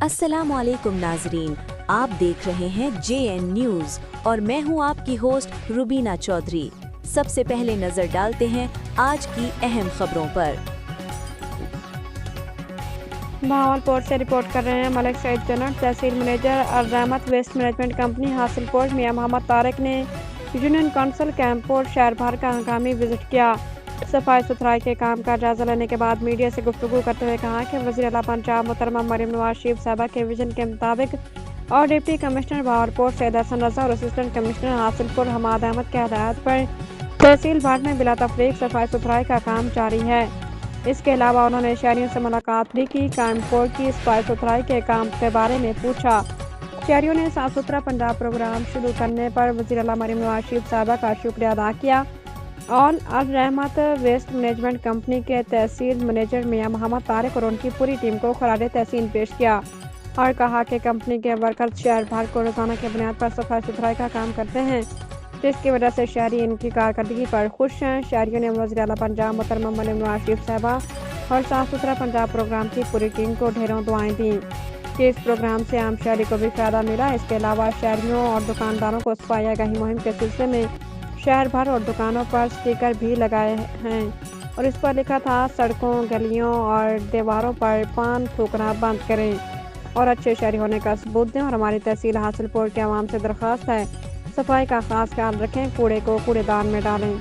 अस्सलाम वालेकुम नाजरीन, आप देख रहे हैं JN न्यूज़ और मैं हूं आपकी होस्ट रुबीना चौधरी। सबसे पहले नजर डालते हैं आज की अहम खबरों पर। बहावलपुर से रिपोर्ट कर रहे हैं मलिक सईद जनट। Tehsil manager Al Rahmat waste management company Hasilpur Mian Mohammad Tariq ने यूनियन काउंसिल कैंपुर शहर भर का हंगामी विजिट किया। सफाई सुथराई के काम का जायजा लेने के बाद मीडिया से गुफ्तगू करते हुए कहा कि वज़ीर आला पंजाब मोहतरमा मरियम नवाज शरीफ साहबा के विजन के मुताबिक और डिप्टी कमिश्नर बहावलपुर सैयद हसन रज़ा और असिस्टेंट कमिश्नर हासिलपुर हमाद अहमद के हदायत पर तहसील भर में बिला तफरीक सफाई सुथराई का काम जारी है। इसके अलावा उन्होंने शहरियों से मुलाकात भी की। कैंपुर की सफाई सुथराई के काम के बारे में पूछा। शहरियों ने साफ सुथरा पंजाब प्रोग्राम शुरू करने पर वज़ीर आला मरियम नवाज शरीफ साहबा का शुक्रिया अदा किया और अलरहमत वेस्ट मैनेजमेंट कंपनी के तहसील मैनेजर मियां मोहम्मद तारिक और उनकी पूरी टीम को खराज तहसीन पेश किया और कहा कि कंपनी के वर्कर्स शहर भर को रोजाना की बुनियाद पर सफाई सुथराई का काम करते हैं, जिसकी वजह से शहरी इनकी कारकर्दगी पर खुश हैं। शहरियों ने वज़ीर आला पंजाब मोहतरमा मरियम नवाज शरीफ साहबा और साफ सुथरा पंजाब प्रोग्राम की पूरी टीम को ढेरों दुआएं दी कि इस प्रोग्राम से आम शहरी को भी फायदा मिला। इसके अलावा शहरियों और दुकानदारों को सफाई आगाही मुहिम के सिलसिले में शहर भर और दुकानों पर स्टिकर भी लगाए हैं और इस पर लिखा था, सड़कों, गलियों और दीवारों पर पान थूकना बंद करें और अच्छे शहरी होने का सबूत दें। और हमारी तहसील हासिलपुर के आवाम से दरख्वास्त है, सफाई का खास ख्याल रखें, कूड़े को कूड़ेदान में डालें।